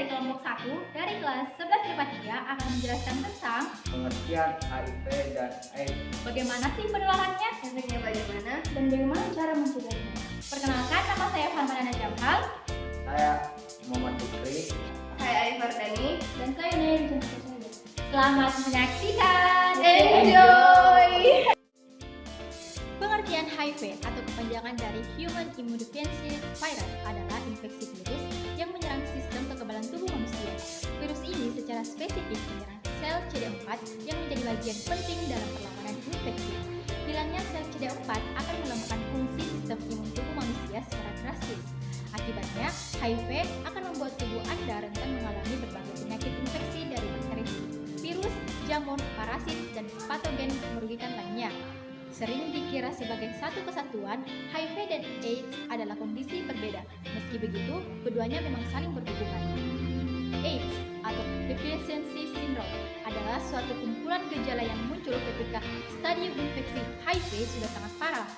kelompok 1 dari kelas 11 IPA 3 akan menjelaskan tentang pengertian HIV dan AIDS. bagaimana sih penularannya, efeknya bagaimana, dan bagaimana cara mencegahnya. Perkenalkan, nama saya Farmanana Jamhal, Saya Muhammad Fikri. saya Arif Mardani. dan saya Naya Rijanta. Selamat menyaksikan. Enjoy! Pengertian HIV atau kepanjangan dari Human Immunodeficiency Virus adalah infeksi virus yang menyerang sistem kekebalan tubuh manusia. Virus ini secara spesifik menyerang sel CD4 yang menjadi bagian penting dalam perlawanan infeksi. Hilangnya sel CD4 akan melemahkan fungsi sistem imun tubuh manusia secara drastis. Akibatnya, HIV akan membuat tubuh Anda rentan mengalami berbagai penyakit infeksi dari bakteri, virus, jamur, parasit, dan patogen merugikan lainnya. Sering dikira sebagai satu kesatuan, HIV dan AIDS adalah kondisi berbeda. Meski begitu, keduanya memang saling berhubungan. AIDS atau deficiency syndrome adalah suatu kumpulan gejala yang muncul ketika stadium infeksi HIV sudah sangat parah.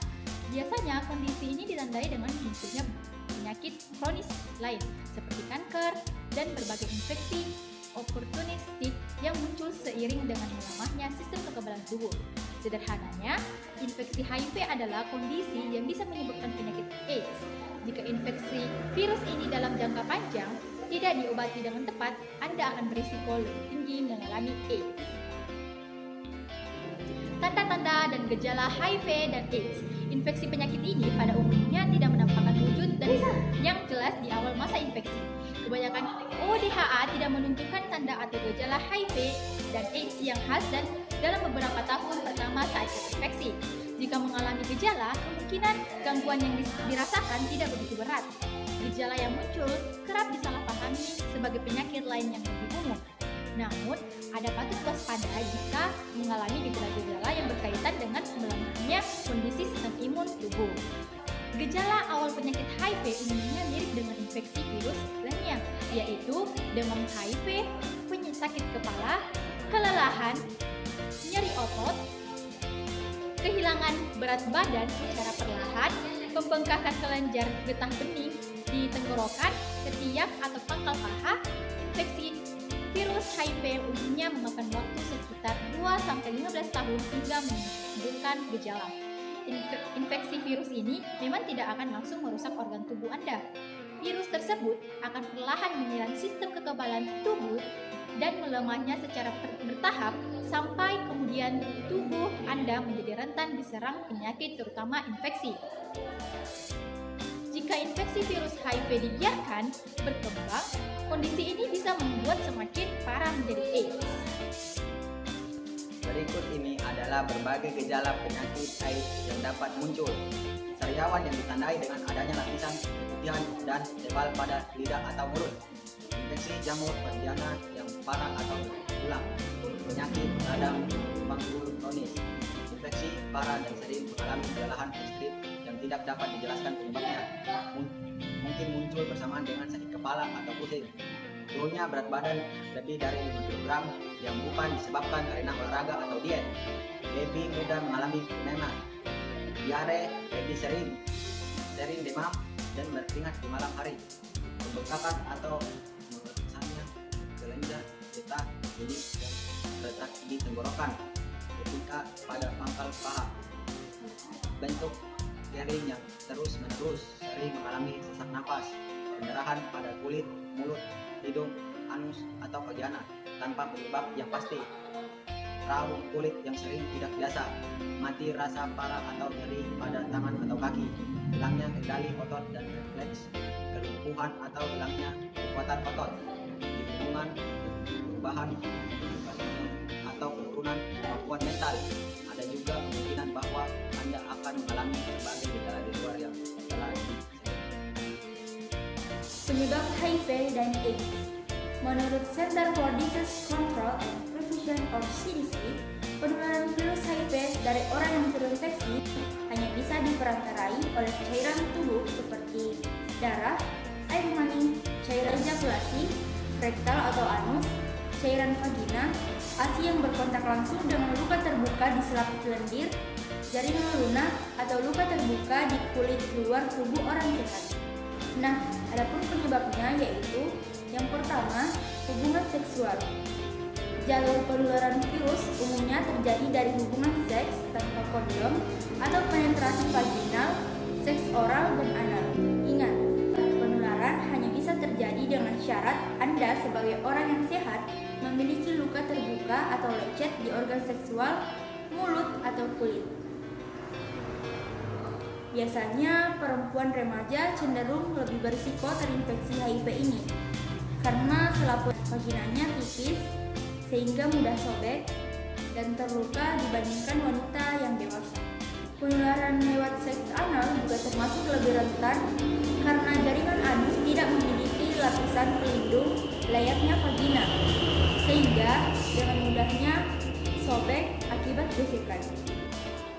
Biasanya kondisi ini ditandai dengan munculnya penyakit kronis lain seperti kanker dan berbagai infeksi oportunistik yang muncul seiring dengan melemahnya sistem kekebalan tubuh. Sederhananya, infeksi HIV adalah kondisi yang bisa menyebabkan penyakit AIDS. Jika infeksi virus ini dalam jangka panjang tidak diobati dengan tepat, Anda akan berisiko lebih tinggi mengalami AIDS. Tanda-tanda dan gejala HIV dan AIDS. Infeksi penyakit ini pada umumnya tidak menampakkan wujud dan yang jelas di awal masa infeksi. Kebanyakan ODHA tidak menunjukkan tanda atau gejala HIV dan AIDS yang khas dan dalam beberapa tahun pertama saat terinfeksi. Jika mengalami gejala, kemungkinan gangguan yang dirasakan tidak begitu berat. Gejala yang muncul kerap disalahpahami sebagai penyakit lain yang lebih umum. Namun, ada patut waspada jika mengalami gejala-gejala yang berkaitan dengan melemahnya kondisi sistem imun tubuh. Gejala awal penyakit HIV umumnya mirip dengan infeksi virus lainnya, yaitu demam HIV, sakit kepala, kelelahan, nyeri otot, kehilangan berat badan secara perlahan, pembengkakan kelenjar getah bening di tenggorokan, ketiak atau pangkal paha. Infeksi virus HIV umumnya memakan waktu sekitar 2-15 tahun hingga menimbulkan gejala. Infeksi virus ini memang tidak akan langsung merusak organ tubuh Anda. Virus tersebut akan perlahan menyerang sistem kekebalan tubuh dan melemahnya secara bertahap sampai kemudian tubuh Anda menjadi rentan diserang penyakit terutama infeksi. Jika infeksi virus HIV dibiarkan berkembang, kondisi ini bisa membuat semakin parah menjadi AIDS. Berikut ini adalah berbagai gejala penyakit AIDS yang dapat muncul. Sariawan yang ditandai dengan adanya lapisan keputihan dan tebal pada lidah atau mulut. Infeksi jamur perdiana yang parah atau berulang. Penyakit radang pembuluh kronis. Infeksi parah dan sering mengalami kelelahan ekstrim yang tidak dapat dijelaskan penyebabnya. Mungkin muncul bersamaan dengan sakit kepala atau pusing. Turunnya berat badan lebih dari 5 kg yang bukan disebabkan karena olahraga atau diet. Lebih mudah mengalami pneumonia. Diare lebih sering demam dan berkeringat di malam hari. Pembengkakan atau merusakannya kelenjar getah bening yang terletak di tenggorokan ketika pada pangkal paha. Bentuk kering yang terus-menerus sering mengalami sesak napas, pendarahan pada kulit, mulut, hidung, anus, atau vagina tanpa penyebab yang pasti. Raut kulit yang sering tidak biasa, mati rasa parah atau nyeri pada tangan atau kaki, hilangnya kendali otot dan refleks, kelumpuhan atau hilangnya kekuatan otot, kebingungan, perubahan atau penurunan kemampuan mental. Ada juga kemungkinan bahwa Anda akan mengalami berbagai gejala di luar yang telah disebutkan. Penyebab HIV dan AIDS. Menurut Center for Disease Control and Prevention or CDC, penularan virus HIV dari orang yang terinfeksi hanya bisa diperantarai oleh cairan tubuh seperti darah, air mani, cairan ejakulasi, rektal atau anus, cairan vagina, ASI yang berkontak langsung dengan luka terbuka di selaput lendir, jaringan lunak, atau luka terbuka di kulit luar tubuh orang sehat. Nah, adapun penyebabnya yaitu Yang pertama, hubungan seksual. Jalur penularan virus umumnya terjadi dari hubungan seks tanpa kondom atau penetrasi vaginal, seks oral, dan anal. Ingat, penularan hanya bisa terjadi dengan syarat Anda sebagai orang yang sehat memiliki luka terbuka atau lecet di organ seksual, mulut, atau kulit. Biasanya perempuan remaja cenderung lebih berisiko terinfeksi HIV ini karena selaput vaginanya tipis sehingga mudah sobek dan terluka dibandingkan wanita yang dewasa. Penularan lewat seks anal juga termasuk lebih rentan karena jaringan anus tidak memiliki lapisan pelindung layaknya vagina, sehingga dengan mudahnya sobek akibat gesekan.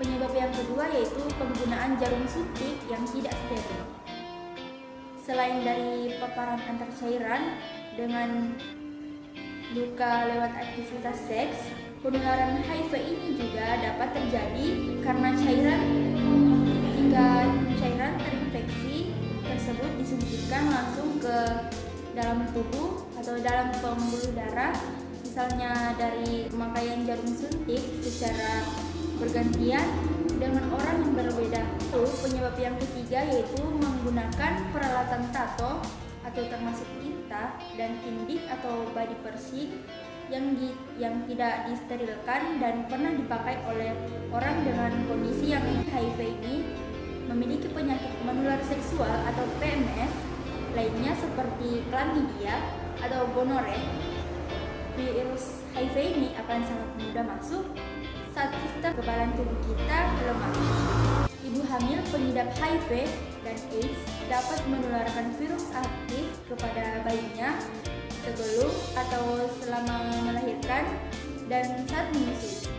Penyebab yang kedua yaitu penggunaan jarum suntik yang tidak steril. Selain dari paparan antar cairan dengan luka lewat aktivitas seks, penularan HIV ini juga dapat terjadi karena jika cairan terinfeksi tersebut disuntikkan langsung ke dalam tubuh atau dalam pembuluh darah, misalnya dari pemakaian jarum suntik secara bergantian dengan orang yang berbeda. Lalu penyebab yang ketiga yaitu menggunakan peralatan tato atau termasuk tinta dan tindik atau body piercing yang tidak disterilkan dan pernah dipakai oleh orang dengan kondisi yang HIV ini memiliki penyakit menular seksual atau PMS lainnya seperti chlamydia atau gonorrhea. Virus HIV ini akan sangat mudah masuk saat sistem kekebalan tubuh kita lemah. Ibu hamil pengidap HIV dan AIDS dapat menularkan virus aktif kepada bayinya sebelum atau selama melahirkan dan saat menyusui.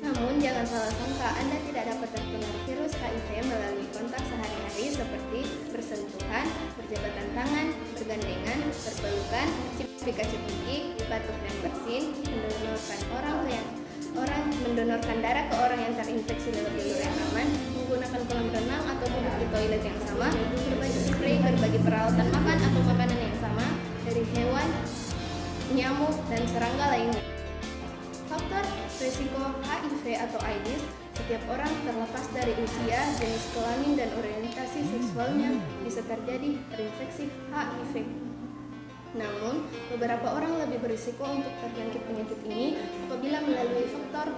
Namun jangan salah sangka Anda tidak dapat tertular virus HIV melalui kontak sehari-hari seperti bersentuhan, berjabatan tangan, bergandengan, berpelukan, cipika-cipiki, batuk dan bersin, mendonorkan darah ke orang yang terinfeksi lewat jalur yang aman, menggunakan kolam renang atau duduk di toilet yang sama, berbagi spray, berbagi peralatan makan atau makanan yang sama dari hewan, nyamuk, dan serangga lainnya. Faktor risiko HIV atau AIDS, setiap orang terlepas dari usia, jenis kelamin, dan orientasi seksualnya bisa terjadi terinfeksi HIV. Namun, beberapa orang lebih berisiko untuk terjangkit penyakit ini apabila melalui faktor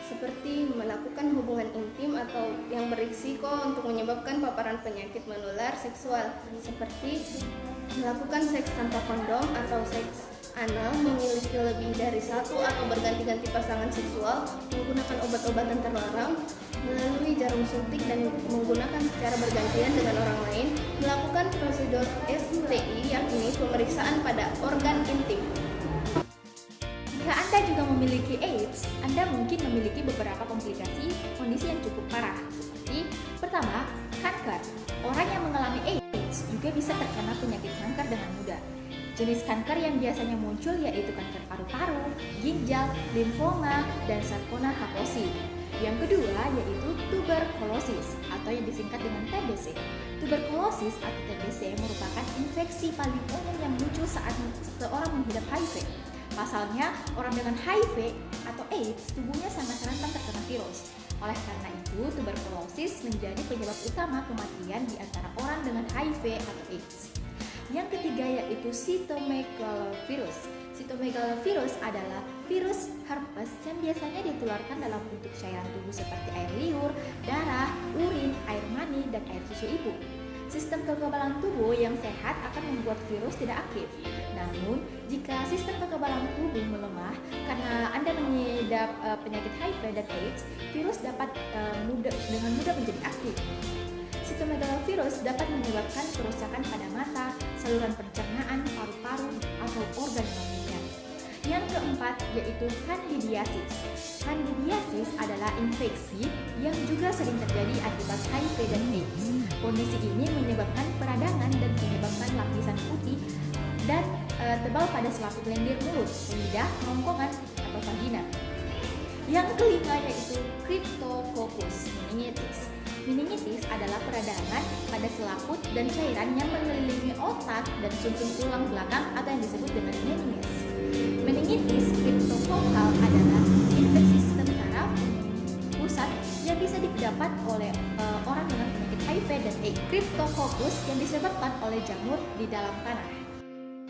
seperti melakukan hubungan intim atau yang berisiko untuk menyebabkan paparan penyakit menular seksual seperti melakukan seks tanpa kondom atau seks anal, memiliki lebih dari satu atau berganti-ganti pasangan seksual, menggunakan obat-obatan terlarang, melalui jarum suntik dan menggunakan secara bergantian dengan orang lain, melakukan prosedur STI yakni pemeriksaan pada organ intim. Jika Anda juga memiliki AIDS, Anda mungkin memiliki beberapa komplikasi kondisi yang cukup parah, seperti pertama, kanker. Orang yang mengalami AIDS juga bisa terkena penyakit kanker dengan mudah. Jenis kanker yang biasanya muncul yaitu kanker paru-paru, ginjal, limfoma, dan sarkoma Kaposi. Yang kedua yaitu tuberkulosis atau yang disingkat dengan TBC. Tuberkulosis atau TBC merupakan infeksi paling umum yang muncul saat seseorang mengidap HIV. Pasalnya, orang dengan HIV atau AIDS tubuhnya sangat rentan terkena virus. Oleh karena itu, tuberkulosis menjadi penyebab utama kematian di antara orang dengan HIV atau AIDS. Yang ketiga yaitu cytomegalovirus. Cytomegalovirus adalah virus herpes yang biasanya ditularkan dalam bentuk cairan tubuh seperti air liur, darah, urin, air mani, dan air susu ibu. Sistem kekebalan tubuh yang sehat akan membuat virus tidak aktif. Namun, jika sistem kekebalan tubuh melemah karena Anda mengidap penyakit HIV dan AIDS, virus dapat dengan mudah menjadi aktif. Cytomegalovirus dapat menyebabkan kerusakan pada mata, saluran pencernaan, paru-paru, atau organ lainnya. Yang keempat yaitu candidiasis. Candidiasis adalah infeksi yang juga sering terjadi akibat HIV dan AIDS. Kondisi ini menyebabkan peradangan dan menyebabkan lapisan putih dan tebal pada selaput lendir mulut, lidah, kerongkongan, atau vagina. Yang kelima yaitu Cryptococcus meningitis. Meningitis adalah peradangan pada selaput dan cairan yang mengelilingi otak dan sumsum tulang belakang atau yang disebut dengan meninges. Meningitis cryptococcal adalah infeksi sistem saraf pusat yang bisa didapat oleh orang dengan penyakit HIV dan AIDS. Cryptococcus yang disebabkan oleh jamur di dalam tanah.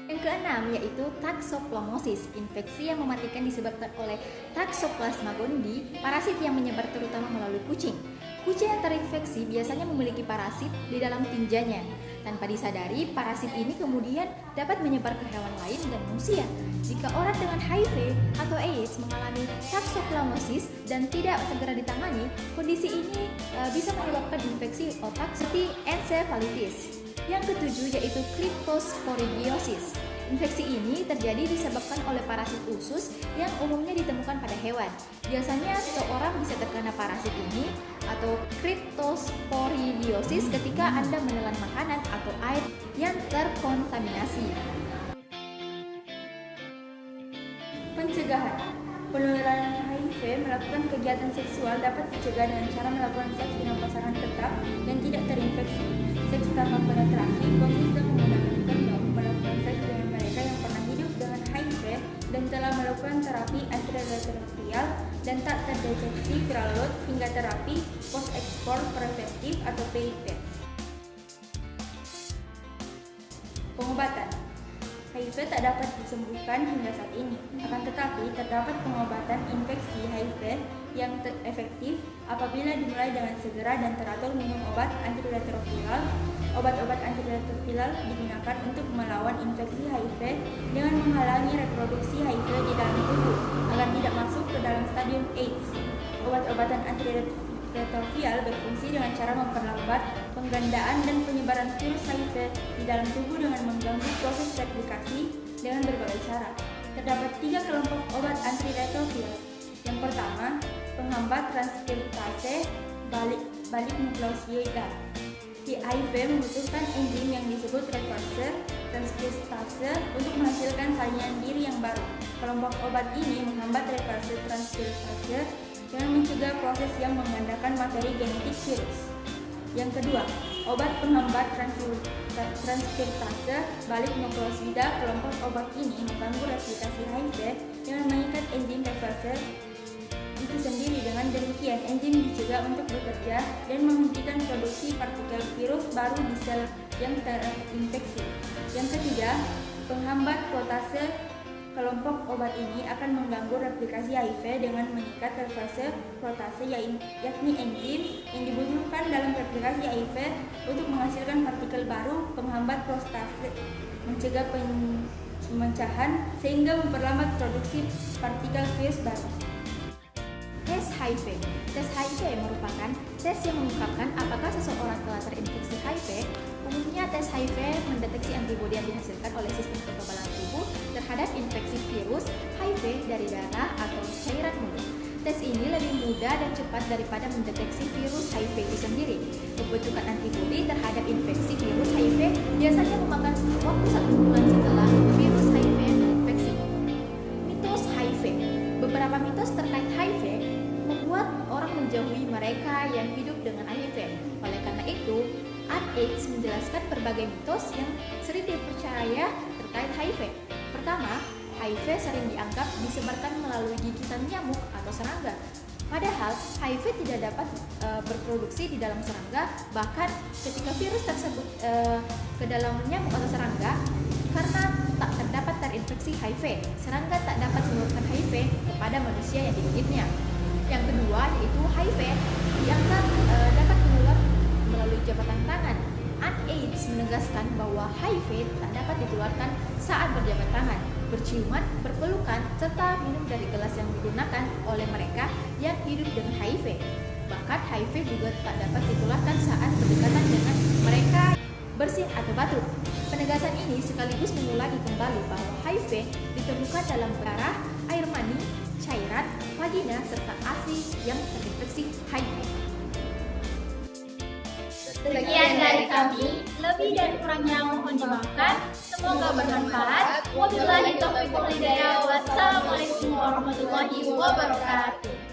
Yang keenam yaitu toxoplasmosis, infeksi yang mematikan disebabkan oleh Toxoplasma gondii, parasit yang menyebar terutama melalui kucing. Kucing yang terinfeksi biasanya memiliki parasit di dalam tinjanya. Tanpa disadari, parasit ini kemudian dapat menyebar ke hewan lain dan manusia. Jika orang dengan HIV atau AIDS mengalami toxoplasmosis dan tidak segera ditangani, kondisi ini bisa menyebabkan infeksi otak seperti encephalitis. Yang ketujuh yaitu cryptosporidiosis. Infeksi ini terjadi disebabkan oleh parasit usus yang umumnya ditemukan pada hewan. Biasanya seseorang bisa terkena parasit ini atau cryptosporidiosis ketika Anda menelan makanan atau air yang terkontaminasi. Pencegahan. Penularan HIV melakukan kegiatan seksual dapat dicegah dengan cara melakukan seks dengan pasangan tetap dan tidak terinfeksi. Seks tanpa penetrasi konsisten menggunakan kondom, melakukan seks dengan mereka yang pernah hidup dengan HIV dan telah melakukan terapi antiretroviral dan tak terdeteksi viral load hingga terapi post-export preventif atau PIP. Pengobatan. HIV tak dapat disembuhkan hingga saat ini. Akan tetapi, terdapat pengobatan infeksi HIV yang efektif apabila dimulai dengan segera dan teratur minum obat antiretroviral. Obat-obat antiretroviral digunakan untuk melawan infeksi HIV dengan menghalangi reproduksi HIV di dalam tubuh agar tidak masuk ke dalam stadium AIDS. Obat-obatan antiretroviral berfungsi dengan cara memperlambat penggandaan dan penyebaran virus HIV di dalam tubuh dengan mengganggu proses replikasi dengan berbagai cara. Terdapat 3 kelompok obat antiretroviral. Yang pertama, penghambat transkriptase balik nukleosida. HIV membutuhkan enzim yang disebut reverse transkriptase untuk menghasilkan salinan diri yang baru. Kelompok obat ini menghambat reverse transkriptase dengan mencegah proses yang menggandakan materi genetik virus. Yang kedua, obat penghambat transkriptase balik nukleosida. Kelompok obat ini mengganggu replikasi HIV dengan mengikat enzim reverse itu sendiri. Dengan demikian, enzim dicegah untuk bekerja dan menghentikan produksi partikel virus baru di sel yang terinfeksi. Yang ketiga, penghambat protase. Kelompok obat ini akan mengganggu replikasi HIV dengan mengikat reverse protase, yakni enzim yang dibutuhkan dalam replikasi HIV untuk menghasilkan partikel baru. Penghambat protase mencegah pemecahan sehingga memperlambat produksi partikel virus baru. Tes HIV. Tes HIV merupakan tes yang mengungkapkan apakah seseorang telah terinfeksi HIV. Umumnya tes HIV mendeteksi antibodi yang dihasilkan oleh sistem kekebalan tubuh terhadap infeksi virus HIV dari darah atau cairan mulut. Tes ini lebih mudah dan cepat daripada mendeteksi virus HIV itu sendiri. Pembentukan antibodi terhadap infeksi virus HIV biasanya memakan waktu 1 bulan setelah virus HIV terinfeksi. Mitos HIV. Beberapa mitos terkait HIV membuat orang menjauhi mereka yang hidup dengan HIV. Oleh karena itu, AIDS menjelaskan berbagai mitos yang sering dipercaya terkait HIV. Pertama, HIV sering dianggap disebarkan melalui gigitan nyamuk atau serangga. Padahal HIV tidak dapat berproduksi di dalam serangga. Bahkan ketika virus tersebut ke dalam nyamuk atau serangga, karena tak terdapat terinfeksi HIV, serangga tak dapat menurunkan HIV kepada manusia yang digigitnya. Yang kedua yaitu HIV dianggap dapat menular melalui jabatan tangan. AIDS menegaskan bahwa HIV tak dapat ditularkan saat berjabat tangan, berciuman, berpelukan, serta minum dari gelas yang digunakan oleh mereka yang hidup dengan HIV. Bahkan HIV juga tak dapat ditularkan saat berdekatan dengan mereka bersin atau batuk. Penegasan ini sekaligus mengulangi kembali bahwa HIV ditemukan dalam darah, air mani, cairan, vagina, serta ASI yang terinfeksi HIV. Sekian dari kami, lebih dan kurangnya mohon dimaafkan. Semoga bermanfaat. Wabillahi taufiq wal hidayah. Wassalamualaikum warahmatullahi wabarakatuh.